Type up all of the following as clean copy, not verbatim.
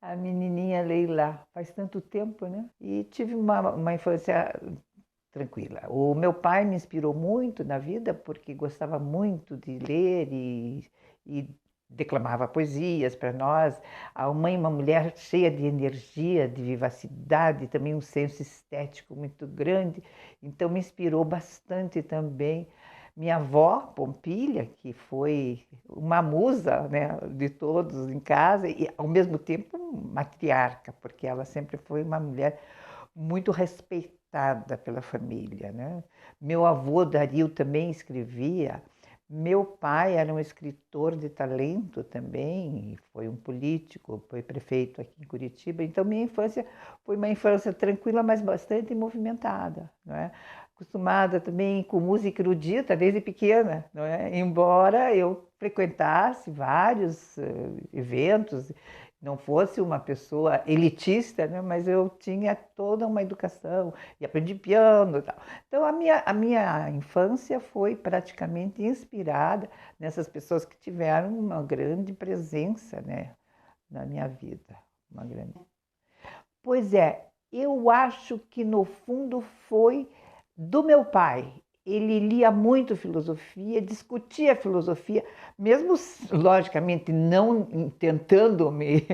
a menininha Leila, faz tanto tempo, né? E tive uma infância tranquila. O meu pai me inspirou muito na vida porque gostava muito de ler e declamava poesias para nós. A mãe, uma mulher cheia de energia, de vivacidade, também um senso estético muito grande, então me inspirou bastante também. Minha avó, Pompília, que foi uma musa, né, de todos em casa e, ao mesmo tempo, matriarca, porque ela sempre foi uma mulher muito respeitada pela família, né? Meu avô Dario também escrevia. Meu pai era um escritor de talento também, foi um político, foi prefeito aqui em Curitiba. Então, minha infância foi uma infância tranquila, mas bastante movimentada, não é? Acostumada também com música erudita desde pequena, não é? Embora eu frequentasse vários eventos, não fosse uma pessoa elitista, né? Mas eu tinha toda uma educação e aprendi piano e tal. Então, a minha infância foi praticamente inspirada nessas pessoas que tiveram uma grande presença, né, na minha vida. Uma grande... Pois é, eu acho que no fundo foi do meu pai. Ele lia muito filosofia, discutia filosofia, mesmo logicamente não tentando me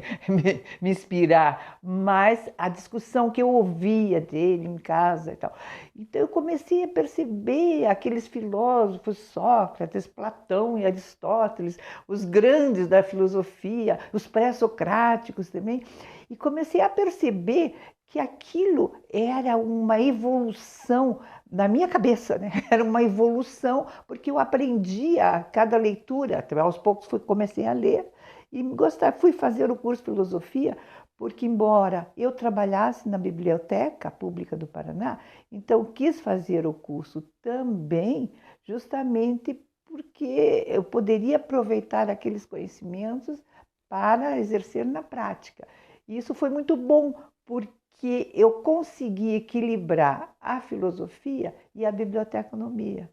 inspirar, mas a discussão que eu ouvia dele em casa e tal. Então eu comecei a perceber aqueles filósofos, Sócrates, Platão e Aristóteles, os grandes da filosofia, os pré-socráticos também, e comecei a perceber que aquilo era uma evolução na minha cabeça, né? Era uma evolução, porque eu aprendia a cada leitura, aos poucos comecei a ler e gostar. Fui fazer o curso de filosofia, porque embora eu trabalhasse na Biblioteca Pública do Paraná, então quis fazer o curso também, justamente porque eu poderia aproveitar aqueles conhecimentos para exercer na prática. E isso foi muito bom, porque eu consegui equilibrar a filosofia e a biblioteconomia.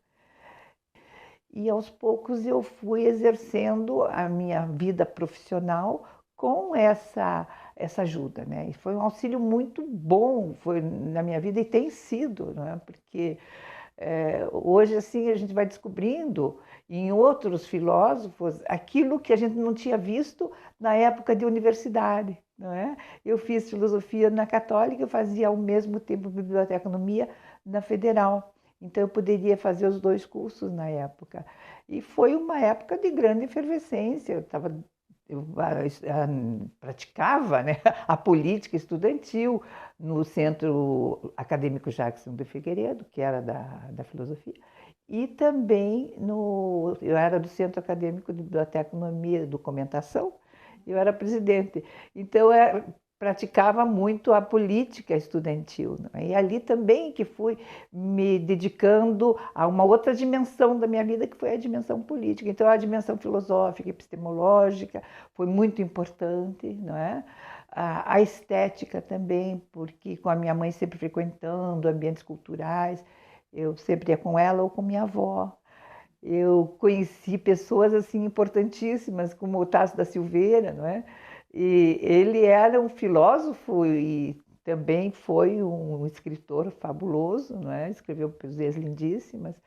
E aos poucos eu fui exercendo a minha vida profissional com essa ajuda, né? E foi um auxílio muito bom, foi na minha vida e tem sido, né? Porque hoje assim a gente vai descobrindo em outros filósofos aquilo que a gente não tinha visto na época de universidade, não é? Eu fiz filosofia na Católica, eu fazia ao mesmo tempo biblioteconomia na Federal. Então eu poderia fazer os dois cursos na época. E foi uma época de grande efervescência. Eu praticava, né, a política estudantil no Centro Acadêmico Jackson de Figueiredo, que era da filosofia, e também eu era do Centro Acadêmico de Biblioteconomia e Documentação, eu era presidente. Então, praticava muito a política estudantil, né? E ali também que fui me dedicando a uma outra dimensão da minha vida, que foi a dimensão política. Então, a dimensão filosófica, epistemológica foi muito importante, não é? A estética também, porque com a minha mãe sempre frequentando ambientes culturais, eu sempre ia com ela ou com minha avó. Eu conheci pessoas assim importantíssimas, como o Tasso da Silveira, não é? E ele era um filósofo e também foi um escritor fabuloso, não é? Escreveu poesias lindíssimas,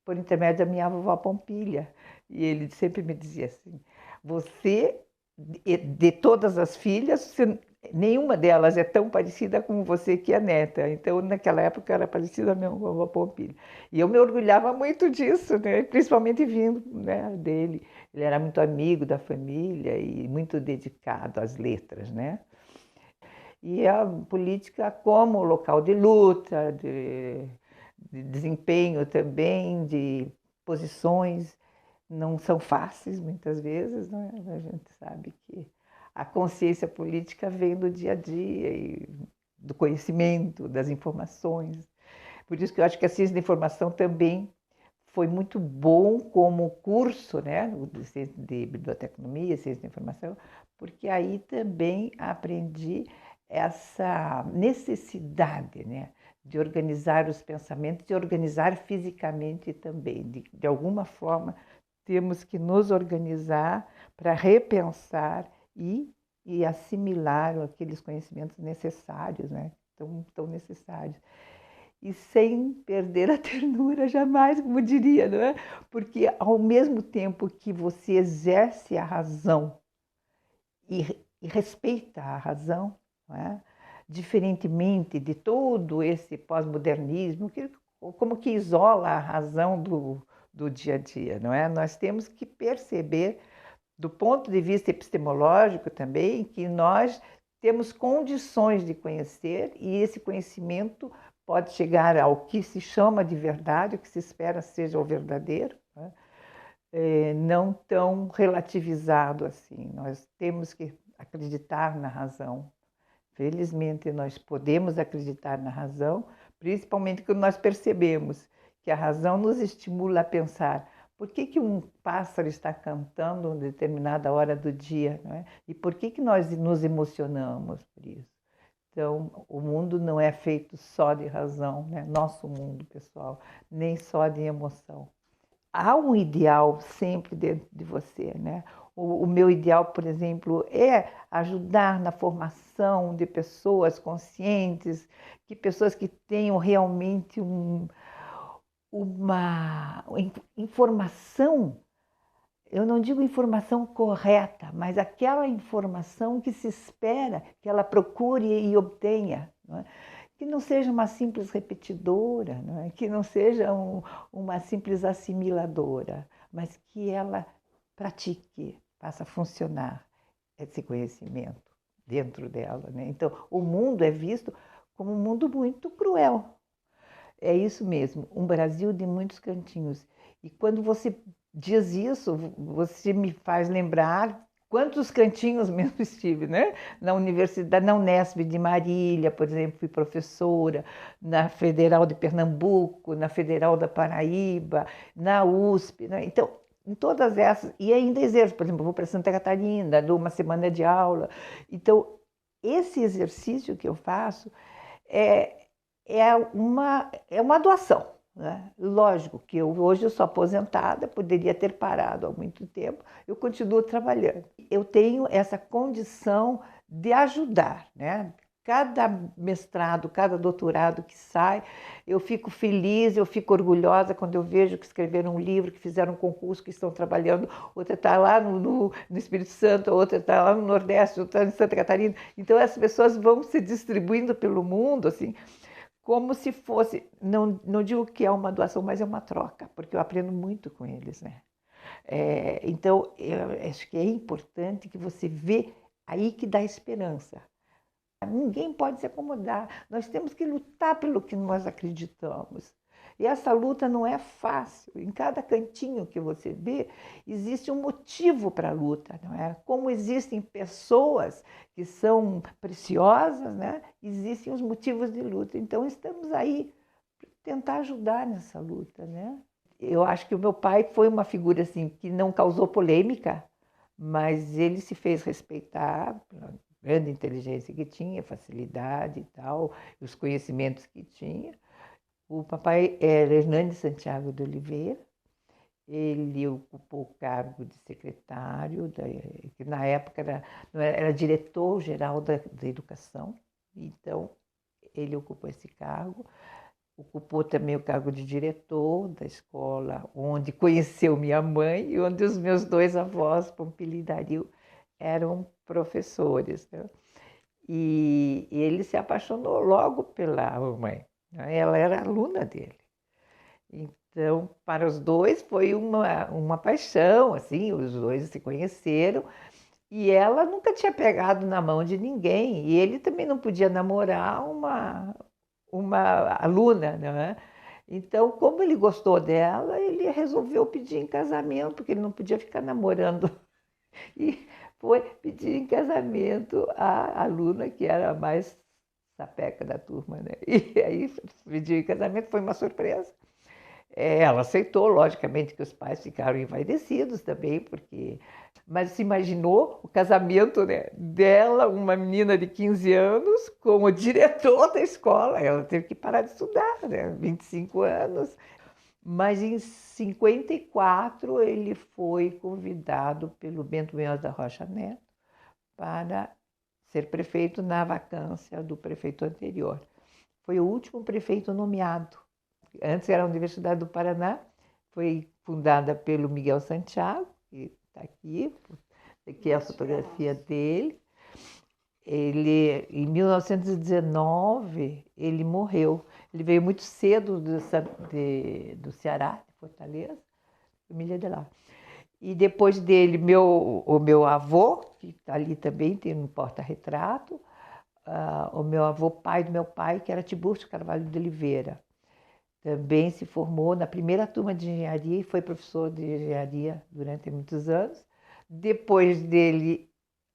por intermédio da minha avó Pompília. E ele sempre me dizia assim: você, de todas as filhas, nenhuma delas é tão parecida como você que é neta. Então, naquela época, eu era parecida à minha avó Pompília. E eu me orgulhava muito disso, né? Principalmente vindo, né, dele. Ele era muito amigo da família e muito dedicado às letras, né? E a política como local de luta, de desempenho também, de posições, não são fáceis muitas vezes, né? A gente sabe que a consciência política vem do dia a dia e do conhecimento, das informações. Por isso que eu acho que a ciência da informação também foi muito bom como curso, né, de biblioteconomia, ciência da informação, porque aí também aprendi essa necessidade, né, de organizar os pensamentos, de organizar fisicamente também. De alguma forma, temos que nos organizar para repensar e e assimilar aqueles conhecimentos necessários, né? Tão necessários. E sem perder a ternura jamais, como diria, não é? Porque ao mesmo tempo que você exerce a razão e respeita a razão, não é? Diferentemente de todo esse pós-modernismo, como que isola a razão do dia a dia, não é? Nós temos que perceber, do ponto de vista epistemológico também, que nós temos condições de conhecer e esse conhecimento pode chegar ao que se chama de verdade, o que se espera seja o verdadeiro, né? Não tão relativizado assim. Nós temos que acreditar na razão. Felizmente, nós podemos acreditar na razão, principalmente quando nós percebemos que a razão nos estimula a pensar por que um pássaro está cantando em determinada hora do dia, não é? E por que nós nos emocionamos por isso. Então, o mundo não é feito só de razão, né? Nosso mundo, pessoal, nem só de emoção. Há um ideal sempre dentro de você, né? O meu ideal, por exemplo, é ajudar na formação de pessoas conscientes, que pessoas que tenham realmente uma informação, eu não digo informação correta, mas aquela informação que se espera que ela procure e obtenha, não é? Que não seja uma simples repetidora, não é? Que não seja uma simples assimiladora, mas que ela pratique, faça funcionar esse conhecimento dentro dela, né? Então, o mundo é visto como um mundo muito cruel. É isso mesmo, um Brasil de muitos cantinhos. E quando você diz isso, você me faz lembrar quantos cantinhos mesmo estive, né? Na Universidade, na Unesp de Marília, por exemplo, fui professora, na Federal de Pernambuco, na Federal da Paraíba, na USP, né? Então, em todas essas, e ainda exerço, por exemplo, vou para Santa Catarina, dou uma semana de aula. Então, esse exercício que eu faço é, é uma doação, né? Lógico que hoje eu sou aposentada, poderia ter parado há muito tempo, eu continuo trabalhando. Eu tenho essa condição de ajudar, né? Cada mestrado, cada doutorado que sai, eu fico feliz, eu fico orgulhosa quando eu vejo que escreveram um livro, que fizeram um concurso, que estão trabalhando, outra está lá no Espírito Santo, outra está lá no Nordeste, outra está em Santa Catarina. Então, essas pessoas vão se distribuindo pelo mundo, assim, como se fosse, não digo que é uma doação, mas é uma troca, porque eu aprendo muito com eles, né? Então, eu acho que é importante que você vê aí que dá esperança. Ninguém pode se acomodar, nós temos que lutar pelo que nós acreditamos. E essa luta não é fácil. Em cada cantinho que você vê, existe um motivo para a luta, não é? Como existem pessoas que são preciosas, né? Existem os motivos de luta. Então, estamos aí para tentar ajudar nessa luta, né? Eu acho que o meu pai foi uma figura assim que não causou polêmica, mas ele se fez respeitar pela grande inteligência que tinha, facilidade e tal, os conhecimentos que tinha. O papai era Hernandes Santiago de Oliveira, ele ocupou o cargo de secretário, que na época era diretor-geral da educação, então ele ocupou esse cargo, ocupou também o cargo de diretor da escola, onde conheceu minha mãe e onde os meus dois avós, Pompili e Dario, eram professores, né? E ele se apaixonou logo pela mãe, né? Ela era aluna dele. Então, para os dois foi uma paixão, assim, os dois se conheceram e ela nunca tinha pegado na mão de ninguém e ele também não podia namorar uma aluna, né? Então, como ele gostou dela, ele resolveu pedir em casamento, porque ele não podia ficar namorando. E foi pedir em casamento a aluna que era a mais sapeca da turma, né? E aí pediu em casamento, foi uma surpresa. Ela aceitou, logicamente que os pais ficaram envaidecidos também, porque... Mas se imaginou o casamento, né, dela, uma menina de 15 anos, com o diretor da escola. Ela teve que parar de estudar, né, 25 anos. Mas em 54 ele foi convidado pelo Bento Munhoz da Rocha Neto para ser prefeito na vacância do prefeito anterior. Foi o último prefeito nomeado. Antes era a Universidade do Paraná, foi fundada pelo Miguel Santiago, que está aqui é a fotografia dele. Ele, em 1919, ele morreu. Ele veio muito cedo do Ceará, de Fortaleza, família de lá. E depois dele, o meu avô, que está ali também, tem um porta-retrato, o meu avô, pai do meu pai, que era Tiburcio Carvalho de Oliveira. Também se formou na primeira turma de engenharia e foi professor de engenharia durante muitos anos. Depois dele,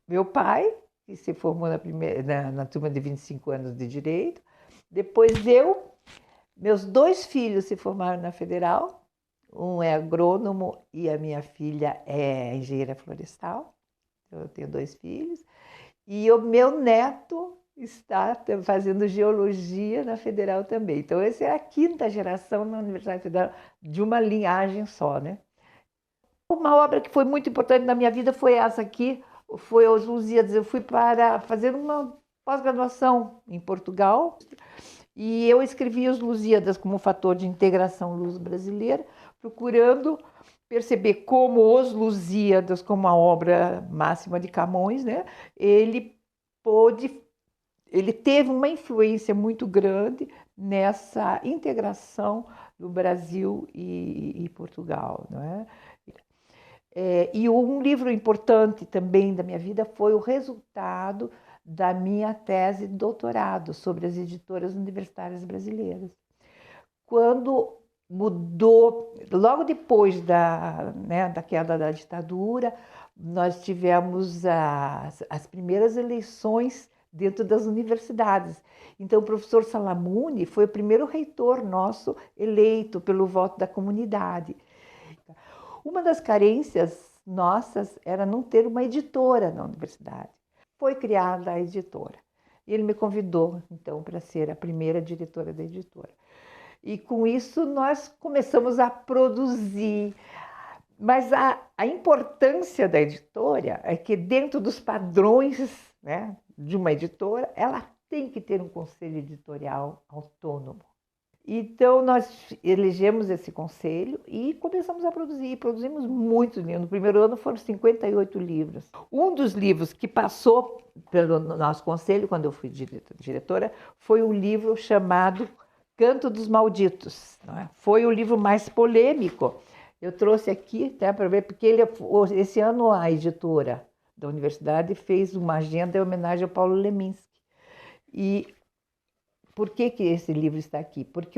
meu pai, que se formou na turma de 25 anos de Direito. Depois meus 2 filhos se formaram na Federal. Um é agrônomo e a minha filha é engenheira florestal. Eu tenho 2 filhos. E o meu neto está fazendo geologia na Federal também. Então, essa é a 5ª geração na Universidade Federal de uma linhagem só, né? Uma obra que foi muito importante na minha vida foi essa aqui, foi Os Lusíadas. Eu fui para fazer uma pós-graduação em Portugal e eu escrevi Os Lusíadas como fator de integração luso-brasileira, procurando perceber como Os Lusíadas, como a obra máxima de Camões, né, ele teve uma influência muito grande nessa integração do Brasil e Portugal, não é? E um livro importante também da minha vida foi o resultado da minha tese de doutorado sobre as editoras universitárias brasileiras. Quando mudou, logo depois da queda da ditadura, nós tivemos as primeiras eleições dentro das universidades. Então, o professor Salamuni foi o primeiro reitor nosso eleito pelo voto da comunidade. Uma das carências nossas era não ter uma editora na universidade. Foi criada a editora. E ele me convidou, então, para ser a primeira diretora da editora. E com isso nós começamos a produzir. Mas a importância da editora é que dentro dos padrões, né, de uma editora, ela tem que ter um conselho editorial autônomo. Então, nós elegemos esse conselho e começamos a produzir. Produzimos muitos livros. No primeiro ano foram 58 livros. Um dos livros que passou pelo nosso conselho, quando eu fui diretora, foi um livro chamado Canto dos Malditos. Não é? Foi o livro mais polêmico. Eu trouxe aqui para ver, porque esse ano a editora da universidade fez uma agenda em homenagem ao Paulo Leminski. E por que esse livro está aqui? Porque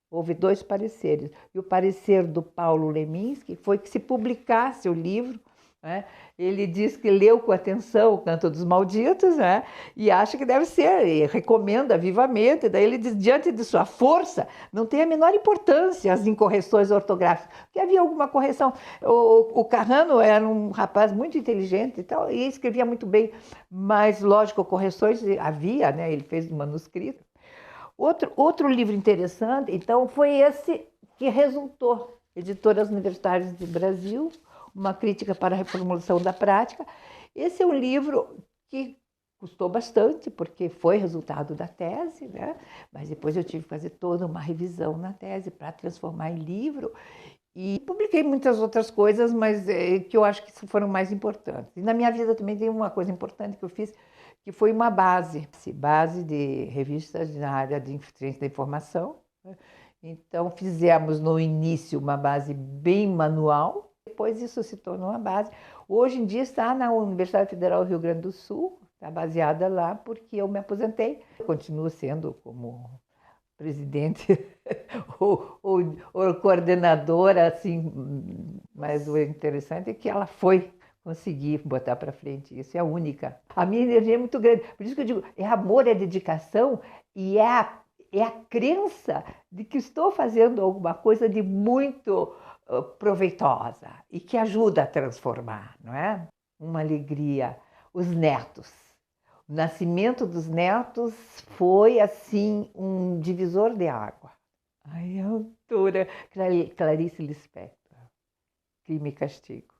houve 2 pareceres. E o parecer do Paulo Leminski foi que se publicasse o livro, né? Ele diz que leu com atenção o Canto dos Malditos, né? E acha que deve ser, e recomenda vivamente. Daí ele diz, diante de sua força, não tem a menor importância as incorreções ortográficas, porque havia alguma correção. O Carrano era um rapaz muito inteligente e tal, e escrevia muito bem, mas, lógico, correções havia, né? Ele fez um manuscrito. Outro livro interessante, então, foi esse que resultou, Editoras Universitárias do Brasil, uma crítica para a reformulação da prática. Esse é um livro que custou bastante, porque foi resultado da tese, né? Mas depois eu tive que fazer toda uma revisão na tese para transformar em livro. E publiquei muitas outras coisas, mas que eu acho que foram mais importantes. E na minha vida também tem uma coisa importante que eu fiz, que foi uma base de revistas na área de ciência da informação. Então, fizemos no início uma base bem manual, depois isso se tornou uma base. Hoje em dia está na Universidade Federal do Rio Grande do Sul, está baseada lá porque eu me aposentei. Eu continuo sendo como presidente ou coordenadora, assim, mas o interessante é que ela foi conseguir botar para frente isso, é a única. A minha energia é muito grande, por isso que eu digo, é amor, é dedicação e é a crença de que estou fazendo alguma coisa de muito proveitosa e que ajuda a transformar, não é? Uma alegria. Os netos. O nascimento dos netos foi, assim, um divisor de água. Ai, a autora Clarice Lispector, Crime e Castigo.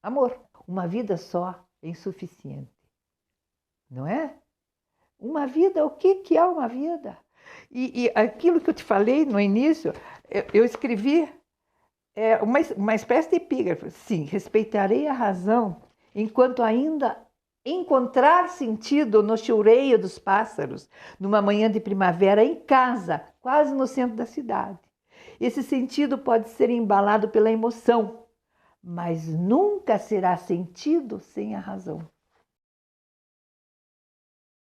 Amor. Uma vida só é insuficiente, não é? Uma vida, o que é uma vida? E aquilo que eu te falei no início, eu escrevi uma espécie de epígrafe. Sim, respeitarei a razão enquanto ainda encontrar sentido no choreio dos pássaros, numa manhã de primavera em casa, quase no centro da cidade. Esse sentido pode ser embalado pela emoção, mas nunca será sentido sem a razão.